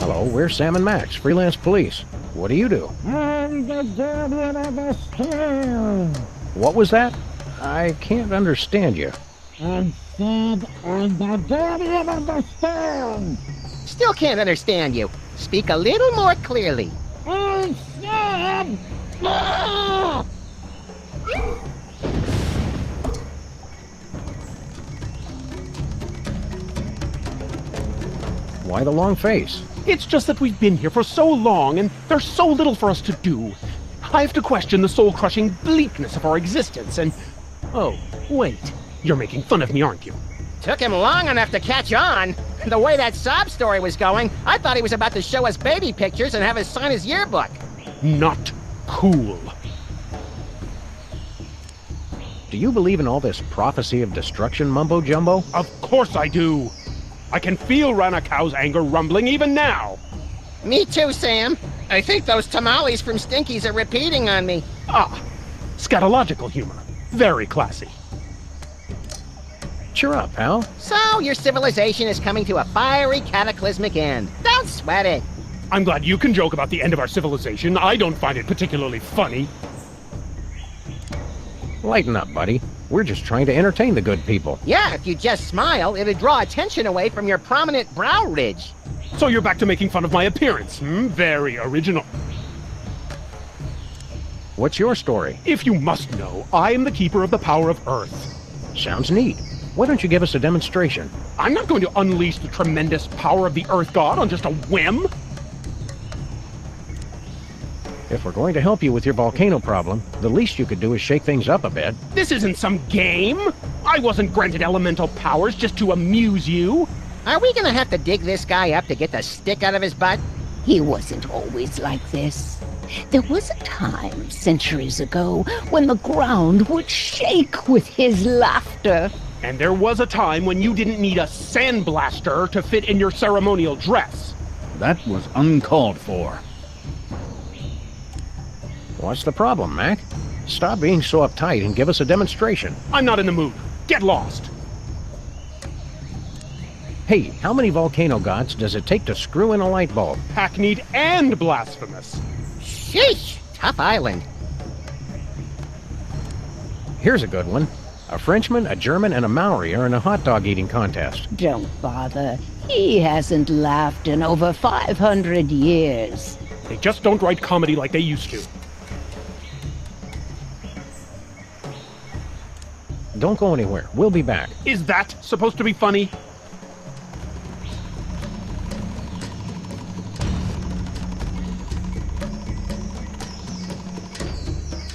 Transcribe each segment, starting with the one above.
Hello, we're Sam and Max, freelance police. What do you do? I'm the guardian of the stone. What was that? I can't understand you. I said I'm the guardian of the stone. Still can't understand you. Speak a little more clearly. I said... Ah! Why the long face? It's just that we've been here for so long, and there's so little for us to do. I have to question the soul-crushing bleakness of our existence, and... Oh, wait. You're making fun of me, aren't you? Took him long enough to catch on. The way that sob story was going, I thought he was about to show us baby pictures and have us sign his yearbook. Not cool. Do you believe in all this prophecy of destruction mumbo-jumbo? Of course I do. I can feel Ranakau's anger rumbling even now. Me too, Sam. I think those tamales from Stinky's are repeating on me. Ah, scatological humor. Very classy. Cheer up, pal. So, your civilization is coming to a fiery, cataclysmic end. Don't sweat it. I'm glad you can joke about the end of our civilization. I don't find it particularly funny. Lighten up, buddy. We're just trying to entertain the good people. Yeah, if you just smile, it'd draw attention away from your prominent brow ridge. So you're back to making fun of my appearance. Very original. What's your story? If you must know, I am the keeper of the power of Earth. Sounds neat. Why don't you give us a demonstration? I'm not going to unleash the tremendous power of the Earth God on just a whim. If we're going to help you with your volcano problem, the least you could do is shake things up a bit. This isn't some game. I wasn't granted elemental powers just to amuse you. Are we gonna have to dig this guy up to get the stick out of his butt? He wasn't always like this. There was a time, centuries ago, when the ground would shake with his laughter. And there was a time when you didn't need a sandblaster to fit in your ceremonial dress. That was uncalled for. What's the problem, Mac? Stop being so uptight and give us a demonstration. I'm not in the mood. Get lost. Hey, how many volcano gods does it take to screw in a light bulb? Hackneyed and blasphemous. Sheesh! Tough island. Here's a good one. A Frenchman, a German, and a Maori are in a hot dog eating contest. Don't bother. He hasn't laughed in over 500 years. They just don't write comedy like they used to. Don't go anywhere. We'll be back. Is that supposed to be funny?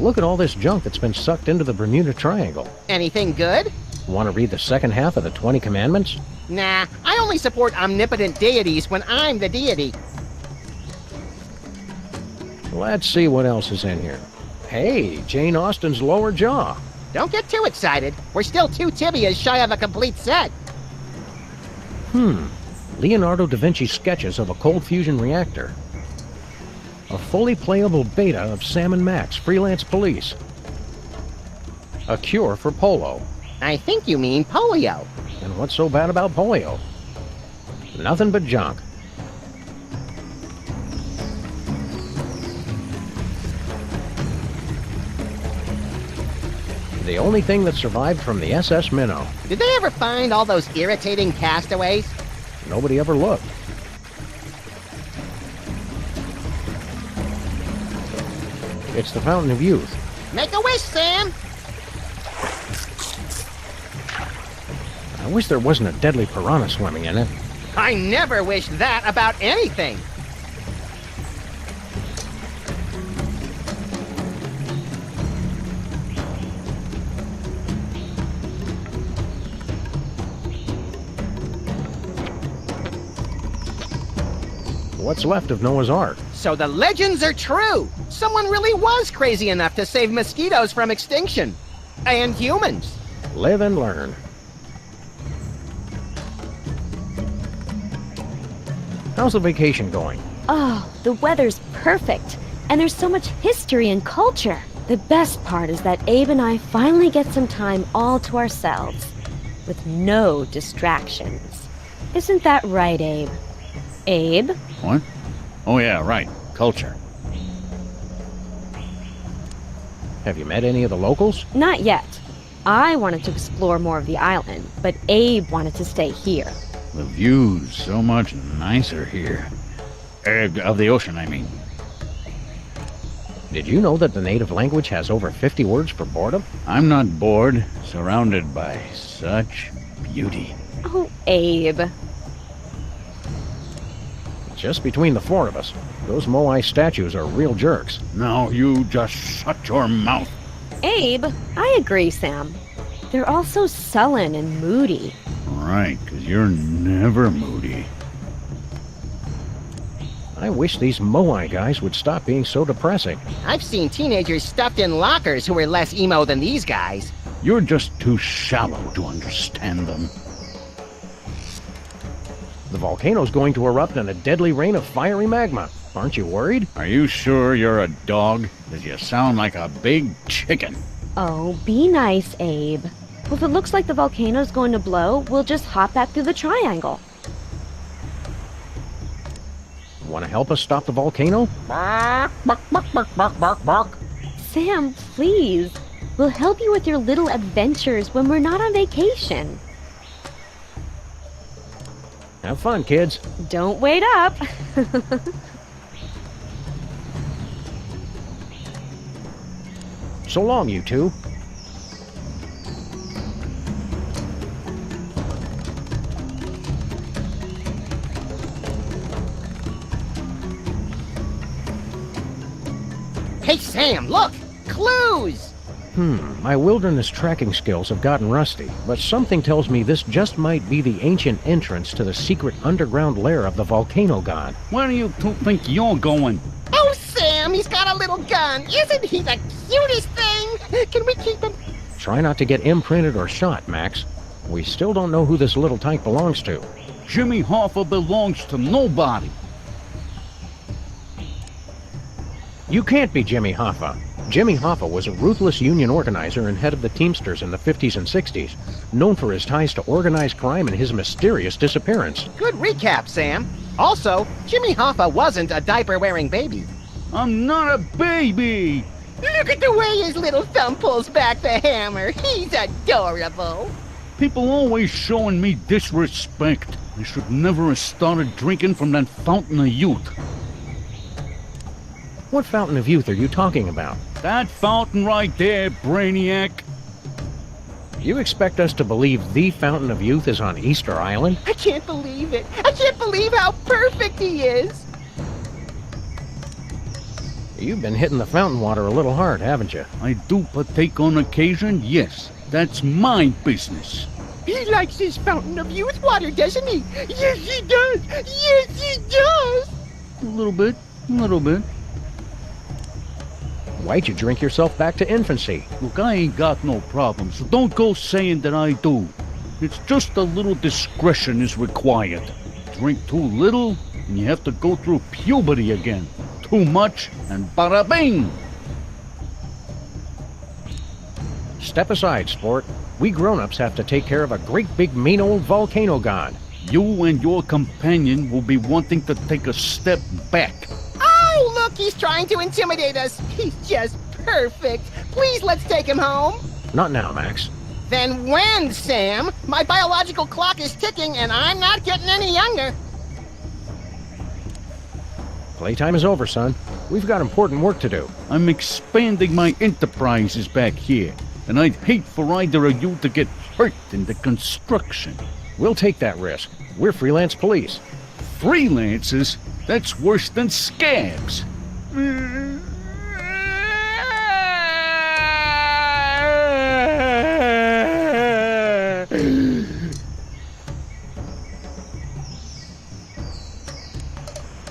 Look at all this junk that's been sucked into the Bermuda Triangle. Anything good? Want to read the second half of the 20 Commandments? Nah, I only support omnipotent deities when I'm the deity. Let's see what else is in here. Hey, Jane Austen's lower jaw. Don't get too excited. We're still 2 tibias shy of a complete set. Leonardo da Vinci's sketches of a cold fusion reactor. A fully playable beta of Sam and Max, freelance police. A cure for polio. I think you mean polio. And what's so bad about polio? Nothing but junk. The only thing that survived from the SS Minnow. Did they ever find all those irritating castaways? Nobody ever looked. It's the Fountain of Youth. Make a wish, Sam! I wish there wasn't a deadly piranha swimming in it. I never wish that about anything. What's left of Noah's Ark? So the legends are true! Someone really was crazy enough to save mosquitoes from extinction. And humans. Live and learn. How's the vacation going? Oh, the weather's perfect. And there's so much history and culture. The best part is that Abe and I finally get some time all to ourselves. With no distractions. Isn't that right, Abe? Abe? What? Oh yeah, right. Culture. Have you met any of the locals? Not yet. I wanted to explore more of the island, but Abe wanted to stay here. The view's so much nicer here. Of the ocean, I mean. Did you know that the native language has over 50 words for boredom? I'm not bored, surrounded by such beauty. Oh, Abe. Just between the four of us, those Moai statues are real jerks. Now you just shut your mouth. Abe, I agree, Sam. They're all so sullen and moody. Right, 'cause you're never moody. I wish these Moai guys would stop being so depressing. I've seen teenagers stuffed in lockers who were less emo than these guys. You're just too shallow to understand them. The volcano's going to erupt in a deadly rain of fiery magma. Aren't you worried? Are you sure you're a dog? 'Cause you sound like a big chicken. Oh, be nice, Abe. Well, if it looks like the volcano's going to blow, we'll just hop back through the triangle. Want to help us stop the volcano? Bark, bark, bark, bark, bark, bark, bark. Sam, please. We'll help you with your little adventures when we're not on vacation. Have fun, kids. Don't wait up. So long, you two. Hey, Sam, look! Clues! My wilderness tracking skills have gotten rusty, but something tells me this just might be the ancient entrance to the secret underground lair of the volcano god. Where do you two think you're going? Oh, Sam, he's got a little gun. Isn't he the cutest thing? Can we keep him? Try not to get imprinted or shot, Max. We still don't know who this little tyke belongs to. Jimmy Hoffa belongs to nobody. You can't be Jimmy Hoffa. Jimmy Hoffa was a ruthless union organizer and head of the Teamsters in the 50s and 60s, known for his ties to organized crime and his mysterious disappearance. Good recap, Sam. Also, Jimmy Hoffa wasn't a diaper-wearing baby. I'm not a baby. Look at the way his little thumb pulls back the hammer. He's adorable. People always showing me disrespect. I should never have started drinking from that fountain of youth. What fountain of youth are you talking about? That fountain right there, Brainiac. You expect us to believe the fountain of youth is on Easter Island? I can't believe it. I can't believe how perfect he is. You've been hitting the fountain water a little hard, haven't you? I do partake on occasion, yes. That's my business. He likes his fountain of youth water, doesn't he? Yes, he does. Yes, he does. A little bit, a little bit. Why'd you drink yourself back to infancy? Look, I ain't got no problem, so don't go saying that I do. It's just a little discretion is required. Drink too little, and you have to go through puberty again. Too much, and bada bing! Step aside, sport. We grown-ups have to take care of a great big mean old volcano god. You and your companion will be wanting to take a step back. Oh, look, he's trying to intimidate us. He's just perfect. Please, let's take him home. Not now, Max. Then when, Sam? My biological clock is ticking, and I'm not getting any younger. Playtime is over, son. We've got important work to do. I'm expanding my enterprises back here, and I'd hate for either of you to get hurt in the construction. We'll take that risk. We're freelance police. Freelancers? That's worse than scabs.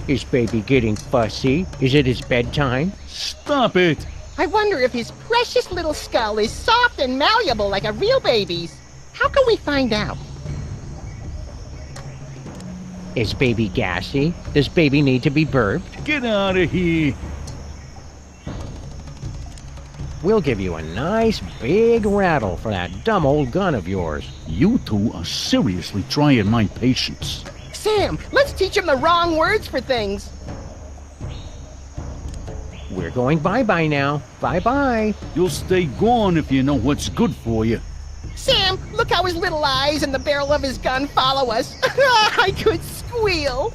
Is baby getting fussy? Is it his bedtime? Stop it! I wonder if his precious little skull is soft and malleable like a real baby's. How can we find out? Is baby gassy? Does baby need to be burped? Get out of here! We'll give you a nice big rattle for that dumb old gun of yours. You two are seriously trying my patience. Sam, let's teach him the wrong words for things. We're going bye-bye now. Bye-bye. You'll stay gone if you know what's good for you. Sam, look how his little eyes and the barrel of his gun follow us. I could squeal.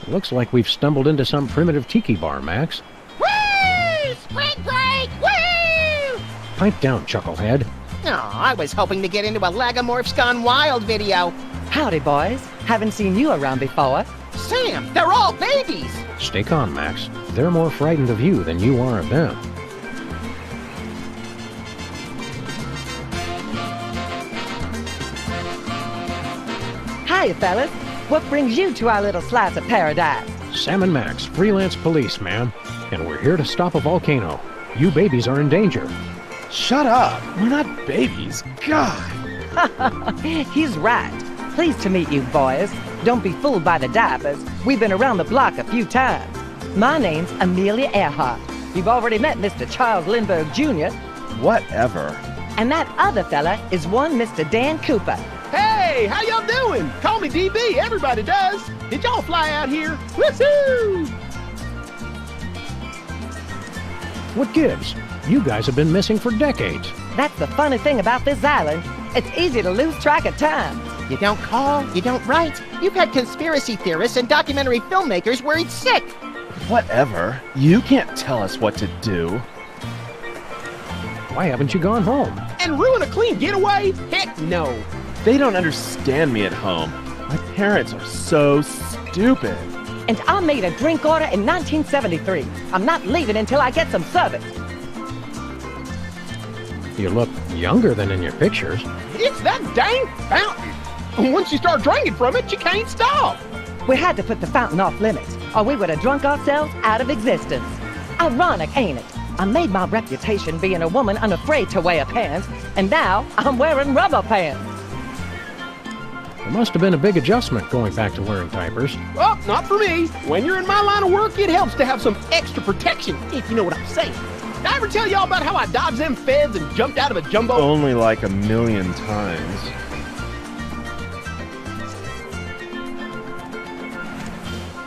Looks like we've stumbled into some primitive tiki bar, Max. Woo! Spring break! Woo! Pipe down, chucklehead. Oh, I was hoping to get into a Lagomorphs Gone Wild video. Howdy, boys. Haven't seen you around before. Sam, they're all babies. Stay calm, Max. They're more frightened of you than you are of them. Hiya, fellas. What brings you to our little slice of paradise? Sam and Max, freelance police, ma'am. And we're here to stop a volcano. You babies are in danger. Shut up. We're not babies. God. He's right. Pleased to meet you, boys. Don't be fooled by the diapers. We've been around the block a few times. My name's Amelia Earhart. You've already met Mr. Charles Lindbergh Jr. Whatever. And that other fella is one Mr. Dan Cooper. Hey, how y'all doing? Call me DB, everybody does. Did y'all fly out here? Woohoo! What gives? You guys have been missing for decades. That's the funny thing about this island. It's easy to lose track of time. You don't call, you don't write. You've had conspiracy theorists and documentary filmmakers worried sick. Whatever. You can't tell us what to do. Why haven't you gone home? And ruin a clean getaway? Heck no. They don't understand me at home. My parents are so stupid. And I made a drink order in 1973. I'm not leaving until I get some service. You look younger than in your pictures. It's that dang fountain. Once you start drinking from it, you can't stop. We had to put the fountain off limits, or we would have drunk ourselves out of existence. Ironic, ain't it? I made my reputation being a woman unafraid to wear pants, and now I'm wearing rubber pants. It must have been a big adjustment going back to wearing diapers. Well, not for me. When you're in my line of work, it helps to have some extra protection, if you know what I'm saying. Did I ever tell y'all about how I dodged them feds and jumped out of a jumbo? Only like 1,000,000 times.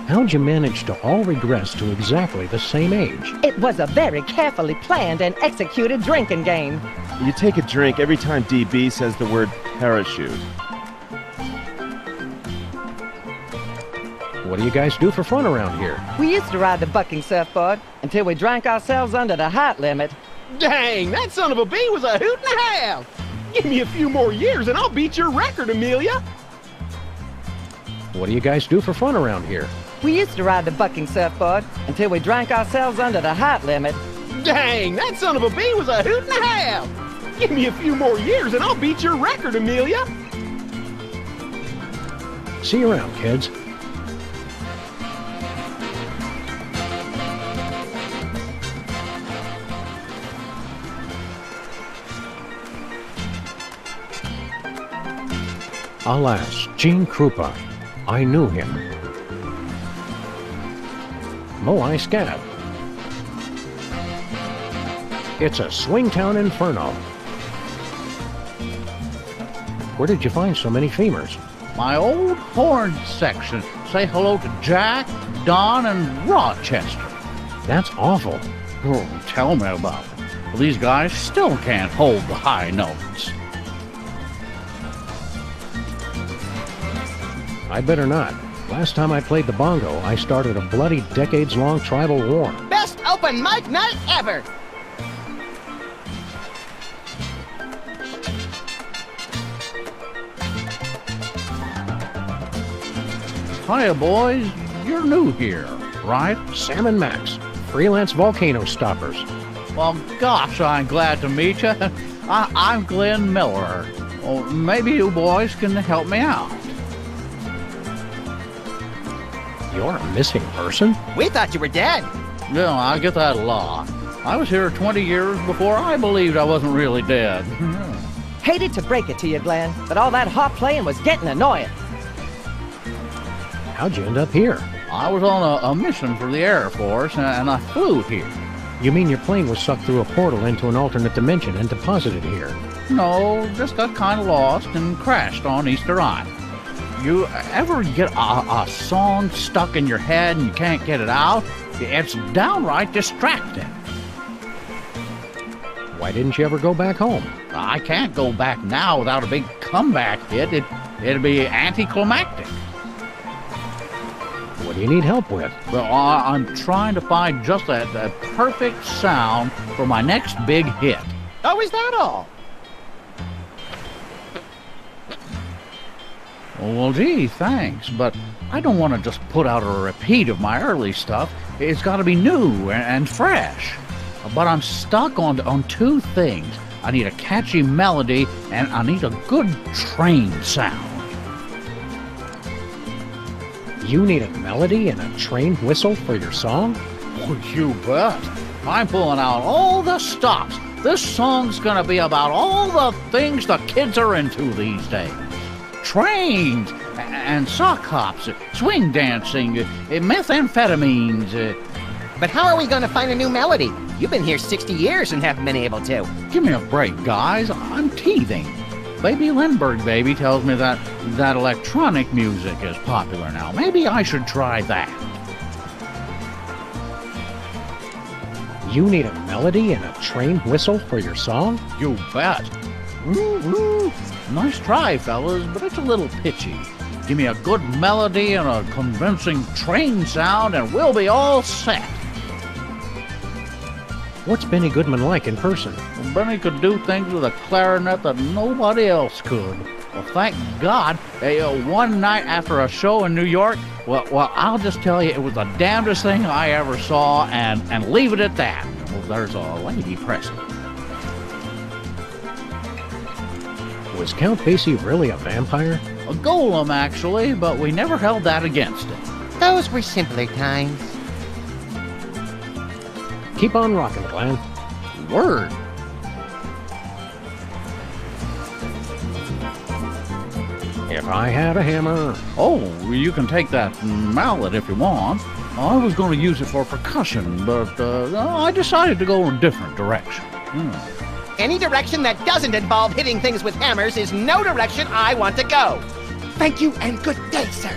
How'd you manage to all regress to exactly the same age? It was a very carefully planned and executed drinking game. You take a drink every time DB says the word parachute. What do you guys do for fun around here? We used to ride the bucking surfboard until we drank ourselves under the height limit. Dang, that son of a bee was a hoot and a half. Give me a few more years and I'll beat your record, Amelia. What do you guys do for fun around here? We used to ride the bucking surfboard until we drank ourselves under the height limit. Dang, that son of a bee was a hoot and a half. Give me a few more years and I'll beat your record, Amelia. See you around, kids. Alas, Gene Krupa. I knew him. Moai Scab. It's a Swingtown Inferno. Where did you find so many femurs? My old horn section. Say hello to Jack, Don, and Rochester. That's awful. Oh, tell me about it. These guys still can't hold the high notes. I better not. Last time I played the bongo, I started a bloody decades-long tribal war. Best open mic night ever. Hiya, boys. You're new here, right? Sam and Max, freelance volcano stoppers. Well, gosh, I'm glad to meet you. I'm Glenn Miller. Oh, maybe you boys can help me out. You're a missing person? We thought you were dead. Yeah, I get that a lot. I was here 20 years before I believed I wasn't really dead. Hated to break it to you, Glenn, but all that harp playing was getting annoying. How'd you end up here? I was on a mission for the Air Force, and I flew here. You mean your plane was sucked through a portal into an alternate dimension and deposited here? No, just got kind of lost and crashed on Easter Island. You ever get a song stuck in your head and you can't get it out? It's downright distracting. Why didn't you ever go back home? I can't go back now without a big comeback hit. It'd be anticlimactic. What do you need help with? Well, I'm trying to find just that perfect sound for my next big hit. Oh, is that all? Well, gee, thanks, but I don't want to just put out a repeat of my early stuff. It's got to be new and fresh. But I'm stuck on two things. I need a catchy melody, and I need a good train sound. You need a melody and a train whistle for your song? Oh, you bet. I'm pulling out all the stops. This song's gonna be about all the things the kids are into these days. Trains, and sock hops, swing dancing, methamphetamines. But how are we going to find a new melody? You've been here 60 years and haven't been able to. Give me a break, guys. I'm teething. Baby Lindbergh Baby tells me that electronic music is popular now. Maybe I should try that. You need a melody and a train whistle for your song? You bet. Woo-woo. Nice try, fellas, but it's a little pitchy. Give me a good melody and a convincing train sound, and we'll be all set. What's Benny Goodman like in person? Well, Benny could do things with a clarinet that nobody else could. Well, thank God. One night after a show in New York, well, I'll just tell you, it was the damnedest thing I ever saw, and leave it at that. Well, there's a lady present. Was Count Basie really a vampire? A golem, actually, but we never held that against him. Those were simpler times. Keep on rocking, Glenn. Word. If I had a hammer. Oh, you can take that mallet if you want. I was going to use it for percussion, but I decided to go in a different direction. Any direction that doesn't involve hitting things with hammers is no direction I want to go. Thank you and good day, sir.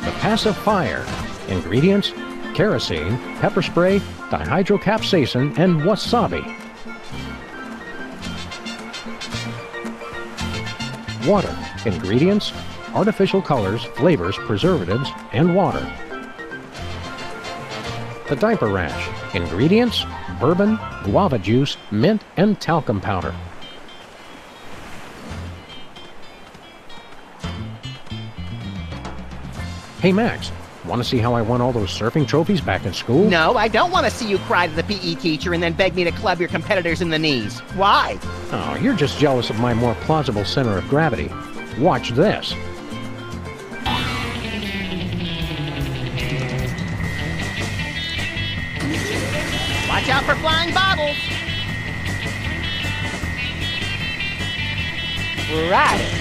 The passive fire. Ingredients: kerosene, pepper spray, dihydrocapsaicin, and wasabi. Water. Ingredients: artificial colors, flavors, preservatives, and water. The diaper rash. Ingredients: bourbon, guava juice, mint, and talcum powder. Hey Max, want to see how I won all those surfing trophies back in school? No, I don't want to see you cry to the PE teacher and then beg me to club your competitors in the knees. Why? Oh, you're just jealous of my more plausible center of gravity. Watch this. Watch out for flying bottles. Right.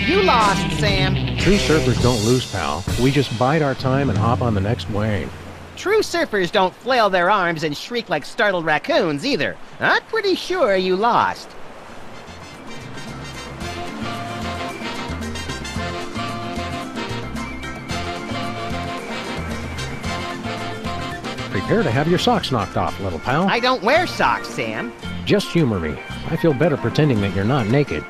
You lost, Sam. True surfers don't lose, pal. We just bide our time and hop on the next wave. True surfers don't flail their arms and shriek like startled raccoons either. I'm pretty sure you lost. Prepare to have your socks knocked off, little pal. I don't wear socks, Sam. Just humor me. I feel better pretending that you're not naked.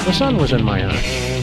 The sun was in my eye.